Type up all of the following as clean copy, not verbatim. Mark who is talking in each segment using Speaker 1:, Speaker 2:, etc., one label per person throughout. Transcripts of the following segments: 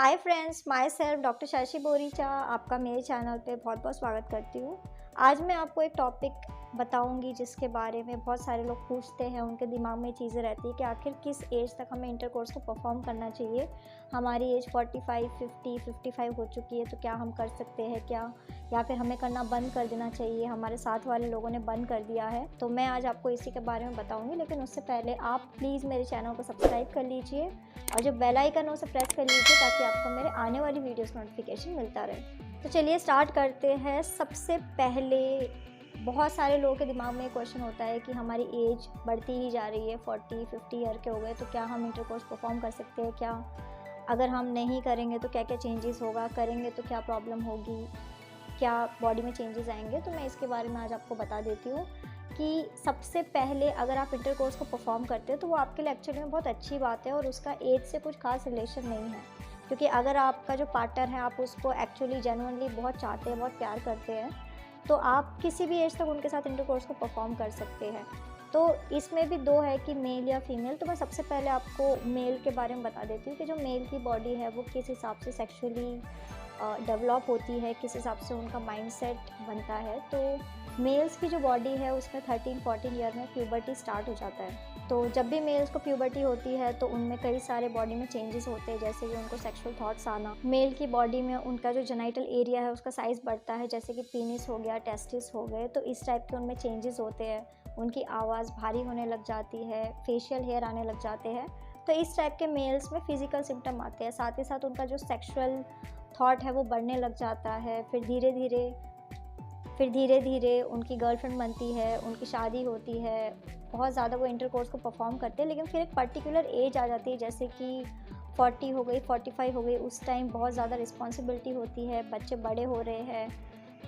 Speaker 1: Hi friends, my self doctor Shashi Boricha आपका मेरे channel पे बहुत बहुत स्वागत करती हूँ। आज मैं आपको एक टॉपिक बताऊंगी जिसके बारे में बहुत सारे लोग पूछते हैं, उनके दिमाग में चीज़ें रहती है कि आखिर किस एज तक हमें इंटरकोर्स को परफॉर्म करना चाहिए। हमारी एज 45, 50, 55 हो चुकी है तो क्या हम कर सकते हैं क्या, या फिर हमें करना बंद कर देना चाहिए। हमारे साथ वाले लोगों ने बंद कर दिया है, तो मैं आज आपको इसी के बारे में बताऊंगी। लेकिन उससे पहले आप प्लीज़ मेरे चैनल को सब्सक्राइब कर लीजिए और जो बेल आइकन है उसे प्रेस कर लीजिए ताकि आपको मेरे आने वाली वीडियोस नोटिफिकेशन मिलता रहे। तो चलिए स्टार्ट करते हैं। सबसे पहले बहुत सारे लोगों के दिमाग में एक क्वेश्चन होता है कि हमारी एज बढ़ती ही जा रही है, 40, 50 ईयर के हो गए तो क्या हम इंटरकोर्स परफॉर्म कर सकते हैं क्या, अगर हम नहीं करेंगे तो क्या क्या चेंजेस होगा, करेंगे तो क्या प्रॉब्लम होगी, क्या बॉडी में चेंजेस आएंगे। तो मैं इसके बारे में आज आपको बता देती हूँ कि सबसे पहले अगर आप इंटरकोर्स को परफॉर्म करते हैं तो वो आपके लिए एक्चुअली में बहुत अच्छी बात है और उसका एज से कुछ खास रिलेशन नहीं है। क्योंकि अगर आपका जो पार्टनर है आप उसको एक्चुअली जेन्युइनली बहुत चाहते हैं, बहुत प्यार करते हैं, तो आप किसी भी एज तक उनके साथ इंटरकोर्स को परफॉर्म कर सकते हैं। तो इसमें भी दो है कि मेल या फीमेल। तो मैं सबसे पहले आपको मेल के बारे में बता देती हूँ कि जो मेल की बॉडी है वो किस हिसाब से सेक्सुअली डेवलप होती है, किस हिसाब से उनका माइंडसेट बनता है। तो मेल्स की जो बॉडी है उसमें 13-14 ईयर में प्यूबर्टी स्टार्ट हो जाता है। तो जब भी मेल्स को प्यूबर्टी होती है तो उनमें कई सारे बॉडी में चेंजेस होते हैं, जैसे कि उनको सेक्सुअल थॉट्स आना, मेल की बॉडी में उनका जो जेनाइटल एरिया है उसका साइज़ बढ़ता है, जैसे कि पीनिस हो गया, टेस्टिस हो गए, तो इस टाइप के उनमें चेंजेस होते हैं। उनकी आवाज़ भारी होने लग जाती है, फेशियल हेयर आने लग जाते हैं। तो इस टाइप के मेल्स में फिजिकल सिम्टम आते हैं। साथ ही साथ उनका जो सेक्सुअल थॉट है वो बढ़ने लग जाता है। फिर धीरे धीरे उनकी गर्लफ्रेंड बनती है, उनकी शादी होती है, बहुत ज़्यादा वो इंटरकोर्स को परफॉर्म करते हैं। लेकिन फिर एक पर्टिकुलर एज आ जाती है, जैसे कि 40 हो गई, 45 हो गई, उस टाइम बहुत ज़्यादा रिस्पॉन्सिबिलिटी होती है, बच्चे बड़े हो रहे हैं,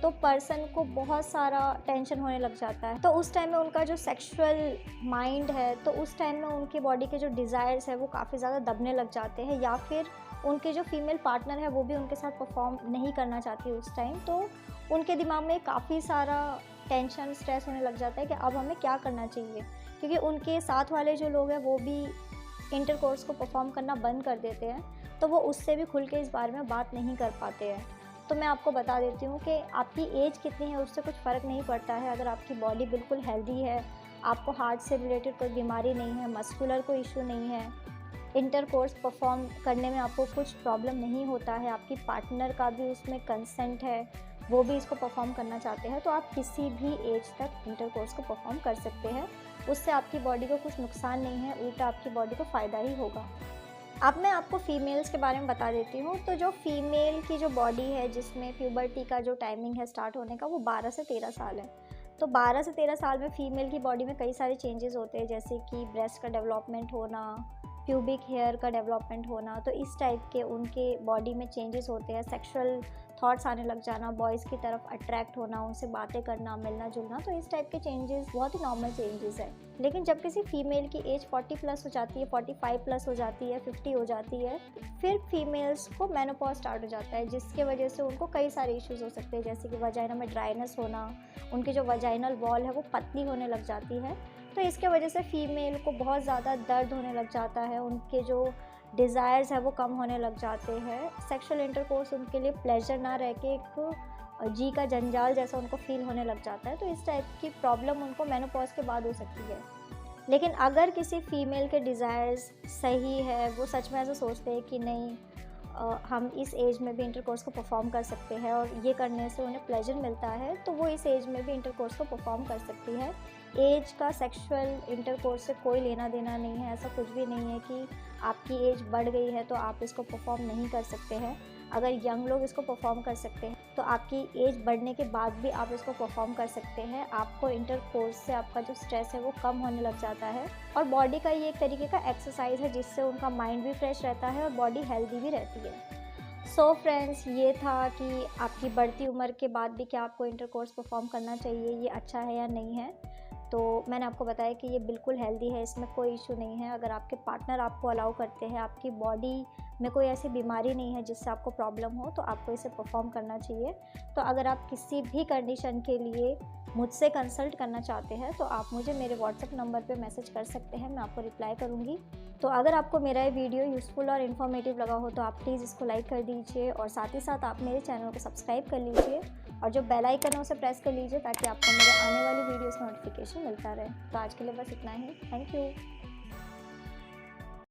Speaker 1: तो पर्सन को बहुत सारा टेंशन होने लग जाता है। तो उस टाइम में उनका जो सेक्सुअल माइंड है, तो उस टाइम में उनकी बॉडी के जो डिज़ायर्स है वो काफ़ी ज़्यादा दबने लग जाते हैं, या फिर उनके जो फीमेल पार्टनर है वो भी उनके साथ परफॉर्म नहीं करना चाहती उस टाइम। तो उनके दिमाग में काफ़ी सारा टेंशन, स्ट्रेस होने लग जाता है कि अब हमें क्या करना चाहिए, क्योंकि उनके साथ वाले जो लोग हैं वो भी इंटरकोर्स को परफॉर्म करना बंद कर देते हैं, तो वो उससे भी खुल के इस बारे में बात नहीं कर पाते हैं। तो मैं आपको बता देती हूँ कि आपकी एज कितनी है उससे कुछ फ़र्क नहीं पड़ता है। अगर आपकी बॉडी बिल्कुल हेल्दी है, आपको हार्ट से रिलेटेड कोई बीमारी नहीं है, मस्कुलर कोई इशू नहीं है, इंटरकोर्स परफॉर्म करने में आपको कुछ प्रॉब्लम नहीं होता है, आपकी पार्टनर का भी उसमें कंसेंट है, वो भी इसको परफॉर्म करना चाहते हैं, तो आप किसी भी एज तक इंटरकोर्स को परफॉर्म कर सकते हैं। उससे आपकी बॉडी को कुछ नुकसान नहीं है, उल्टा आपकी बॉडी को फ़ायदा ही होगा। अब मैं आपको फ़ीमेल्स के बारे में बता देती हूँ। तो जो फीमेल की जो बॉडी है जिसमें प्यूबर्टी का जो टाइमिंग है स्टार्ट होने का वो 12 से 13 साल है। तो 12 से 13 साल में फ़ीमेल की बॉडी में कई सारे चेंजेस होते हैं, जैसे कि ब्रेस्ट का डेवलपमेंट होना, प्यूबिक हेयर का डेवलपमेंट होना, तो इस टाइप के उनके बॉडी में चेंजेस होते हैं। सेक्सुअल थॉट्स आने लग जाना, बॉयज़ की तरफ अट्रैक्ट होना, उनसे बातें करना, मिलना जुलना, तो इस टाइप के चेंजेस बहुत ही नॉर्मल चेंजेस है। लेकिन जब किसी फीमेल की एज 40 प्लस हो जाती है, 45 प्लस हो जाती है, 50 हो जाती है, फिर फीमेल्स को मेनोपॉज स्टार्ट हो जाता है, जिसके वजह से उनको कई सारे इश्यूज़ हो सकते हैं, जैसे कि वजाइना में ड्राइनेस होना, उनकी जो वजाइनल वॉल है वो पतली होने लग जाती है। तो इसके वजह से फ़ीमेल को बहुत ज़्यादा दर्द होने लग जाता है, उनके जो डिज़ायर्स है वो कम होने लग जाते हैं, सेक्सुअल इंटरकोर्स उनके लिए प्लेजर ना रह के एक जी का जंजाल जैसा उनको फील होने लग जाता है। तो इस टाइप की प्रॉब्लम उनको मेनोपॉज के बाद हो सकती है। लेकिन अगर किसी फीमेल के डिज़ायर्स सही है, वो सच में ऐसा सोचते हैं कि नहीं हम इस एज में भी इंटरकोर्स को परफॉर्म कर सकते हैं और ये करने से उन्हें प्लेजर मिलता है, तो वो इस एज में भी इंटरकोर्स को परफॉर्म कर सकती है। एज का सेक्सुअल इंटरकोर्स से कोई लेना देना नहीं है। ऐसा कुछ भी नहीं है कि आपकी एज बढ़ गई है तो आप इसको परफॉर्म नहीं कर सकते हैं। अगर यंग लोग इसको परफॉर्म कर सकते हैं तो आपकी एज बढ़ने के बाद भी आप इसको परफॉर्म कर सकते हैं। आपको इंटरकोर्स से आपका जो स्ट्रेस है वो कम होने लग जाता है और बॉडी का ये एक तरीके का एक्सरसाइज है जिससे उनका माइंड भी फ्रेश रहता है और बॉडी हेल्दी भी रहती है। सो फ्रेंड्स, ये था कि आपकी बढ़ती उम्र के बाद भी क्या आपको इंटरकोर्स परफॉर्म करना चाहिए, ये अच्छा है या नहीं है। तो मैंने आपको बताया कि ये बिल्कुल हेल्दी है, इसमें कोई इशू नहीं है। अगर आपके पार्टनर आपको अलाउ करते हैं, आपकी बॉडी में कोई ऐसी बीमारी नहीं है जिससे आपको प्रॉब्लम हो, तो आपको इसे परफॉर्म करना चाहिए। तो अगर आप किसी भी कंडीशन के लिए मुझसे कंसल्ट करना चाहते हैं तो आप मुझे मेरे व्हाट्सएप नंबर पे मैसेज कर सकते हैं, मैं आपको रिप्लाई करूँगी। तो अगर आपको मेरा ये वीडियो यूज़फुल और इन्फॉर्मेटिव लगा हो तो आप प्लीज़ इसको लाइक कर दीजिए और साथ ही साथ आप मेरे चैनल को सब्सक्राइब कर लीजिए और जो बेल आइकन है उसे प्रेस कर लीजिए ताकि आपको मेरे आने वाली वीडियोज़ का नोटिफिकेशन मिलता रहे। तो आज के लिए बस इतना ही। Thank you.